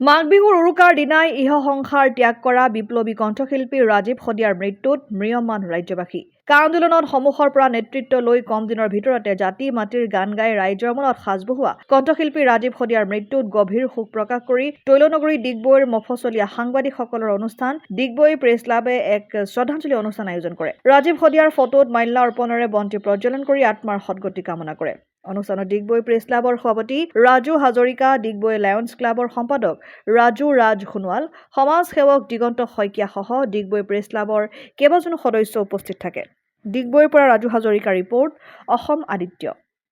মাঘ বিহুৰ উৰুকাৰ দিনাই ইহ সংসাৰ ত্যাগ কৰা বিপ্লৱী কণ্ঠশিল্পী ৰাজীৱ সদিয়াৰ মৃত্যুত ম্ৰিয়মান ৰাজ্যবাসী। কা আন্দোলনত সন্মুখৰ পৰা নেতৃত্ব লৈ কম দিনৰ ভিতৰতে জাতি মাটিৰ গান গাই ৰাইজৰ মনত সাজ বহুৱা কণ্ঠশিল্পী ৰাজীৱ সদিয়াৰ মৃত্যুত গভীৰ শোক প্ৰকাশ কৰি তৈলনগৰী ডিগবৈৰ মফচলীয়া সাংবাদিকসকলৰ অনুষ্ঠান ডিগবৈ প্ৰেছ ক্লাবে এক শ্ৰদ্ধাঞ্জলি অনুষ্ঠান আয়োজন কৰে। ৰাজীৱ সদিয়াৰ ফটোত মাল্য অৰ্পণেৰে বন্তি প্ৰজ্বলন কৰি আত্মাৰ সদগতি কামনা কৰে। অনুষ্ঠানত ডিগবৈ প্ৰেছ ক্লাবৰ সভাপতি ৰাজু হাজৰিকা, ডিগবৈ লায়ন্স ক্লাবৰ সম্পাদক ৰাজু ৰাজ সোণোৱাল, সমাজ সেৱক দিগন্ত শইকীয়া সহ ডিগবৈ প্ৰেছ ক্লাবৰ কেইবাজনো সদস্য উপস্থিত থাকে। ডিগবৈৰ পৰা ৰাজু হাজৰিকা ৰিপৰ্ট, অসম আদিত্য।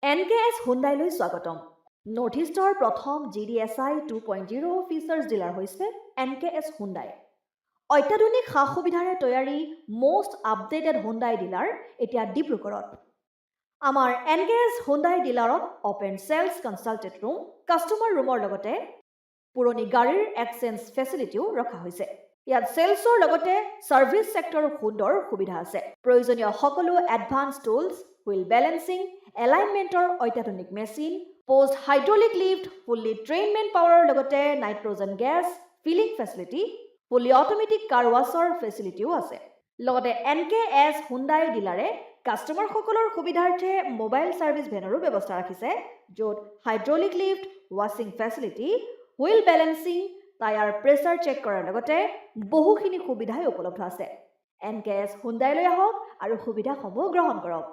NKS হুণ্ডাইলৈ স্বাগতম। নৰ্থ ইষ্টৰ প্ৰথম GDSI 2.0 ফিচাৰ্ছ ডিলাৰ হৈছে NKS হুণ্ডাই। অত্যাধুনিক সা সুবিধাৰে তৈয়াৰী মষ্ট আপডেটেড হুণ্ডাই ডিলাৰ এতিয়া ডিব্ৰুগড়ত। আমাৰ NKS হুণ্ডাই ডিলাৰত open sales consulted room, customer ৰুমৰ লগতে পুৰণি গাড়ীৰ এক্সচেঞ্জ ফেচিলিটিও ৰখা হৈছে। ইয়াত চেলছৰ লগতে ছাৰ্ভিছ ছেক্টৰৰ সুন্দৰ সুবিধা আছে। প্ৰয়োজনীয় সকলো এডভান্স টুলছ, হুইল বেলেন্সিং, এলাইনমেণ্টৰ অত্যাধুনিক machine, post hydraulic lift, fully ট্ৰেইনমেণ্ট পাৱাৰৰ লগতে nitrogen gas filling facility, fully automatic car ৱাছৰ ফেচিলিটিও আছে। লগতে NKS হুণ্ডাই ডিলাৰে কাষ্টমাৰসকলৰ সুবিধাৰ্থে মোবাইল ছাৰ্ভিছ ভেনৰো ব্যৱস্থা ৰাখিছে, য'ত হাইড্ৰলিক লিফ্ট, ৱাশ্বিং facility, wheel balancing, tyre pressure check কৰাৰ লগতে বহুখিনি সুবিধাই উপলব্ধ আছে। NKS হুণ্ডাইলৈ আহক আৰু সুবিধাসমূহ গ্ৰহণ কৰক।